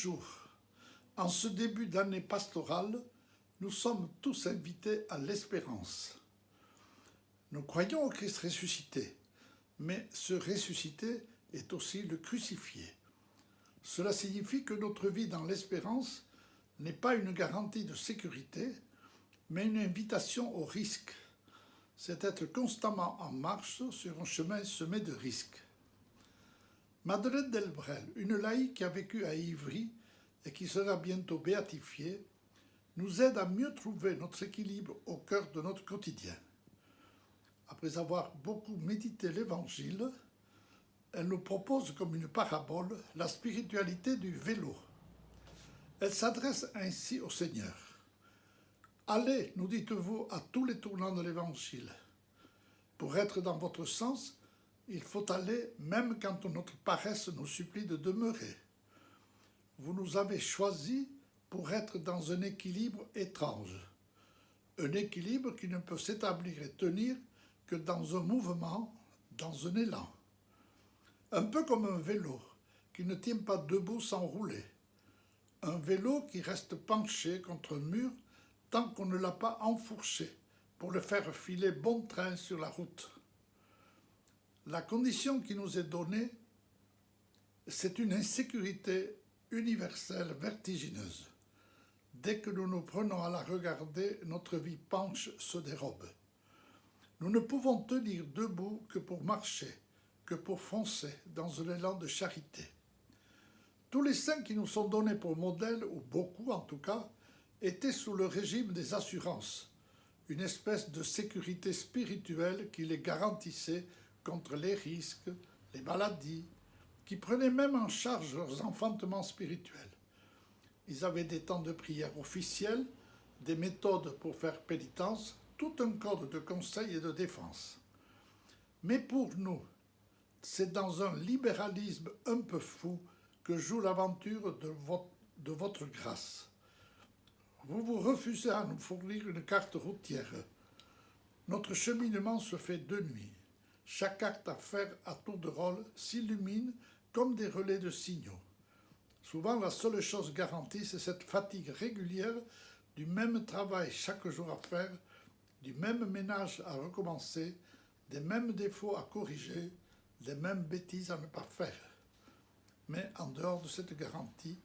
Bonjour. En ce début d'année pastorale, nous sommes tous invités à l'espérance. Nous croyons au Christ ressuscité, mais ce ressuscité est aussi le crucifié. Cela signifie que notre vie dans l'espérance n'est pas une garantie de sécurité, mais une invitation au risque. C'est être constamment en marche sur un chemin semé de risques. Madeleine Delbrel, une laïque qui a vécu à Ivry et qui sera bientôt béatifiée, nous aide à mieux trouver notre équilibre au cœur de notre quotidien. Après avoir beaucoup médité l'Évangile, elle nous propose comme une parabole la spiritualité du vélo. Elle s'adresse ainsi au Seigneur. « Allez, nous dites-vous, à tous les tournants de l'Évangile. Pour être dans votre sens, il faut aller même quand notre paresse nous supplie de demeurer. Vous nous avez choisis pour être dans un équilibre étrange. Un équilibre qui ne peut s'établir et tenir que dans un mouvement, dans un élan. Un peu comme un vélo qui ne tient pas debout sans rouler. Un vélo qui reste penché contre un mur tant qu'on ne l'a pas enfourché pour le faire filer bon train sur la route. La condition qui nous est donnée, c'est une insécurité universelle vertigineuse. Dès que nous nous prenons à la regarder, notre vie penche se dérobe. Nous ne pouvons tenir debout que pour marcher, que pour foncer dans un élan de charité. Tous les saints qui nous sont donnés pour modèle, ou beaucoup en tout cas, étaient sous le régime des assurances, une espèce de sécurité spirituelle qui les garantissait contre les risques, les maladies, qui prenaient même en charge leurs enfantements spirituels. Ils avaient des temps de prière officiels, des méthodes pour faire pénitence, tout un code de conseil et de défense. Mais pour nous, c'est dans un libéralisme un peu fou que joue l'aventure de votre grâce. Vous vous refusez à nous fournir une carte routière. Notre cheminement se fait de nuit. Chaque acte à faire à tour de rôle s'illumine comme des relais de signaux. Souvent, la seule chose garantie, c'est cette fatigue régulière du même travail chaque jour à faire, du même ménage à recommencer, des mêmes défauts à corriger, des mêmes bêtises à ne pas faire. Mais en dehors de cette garantie,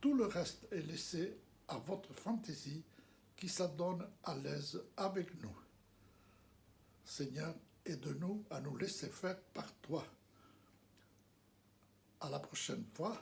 tout le reste est laissé à votre fantaisie qui s'adonne à l'aise avec nous. Seigneur, aide-nous à nous laisser faire par toi. À la prochaine fois.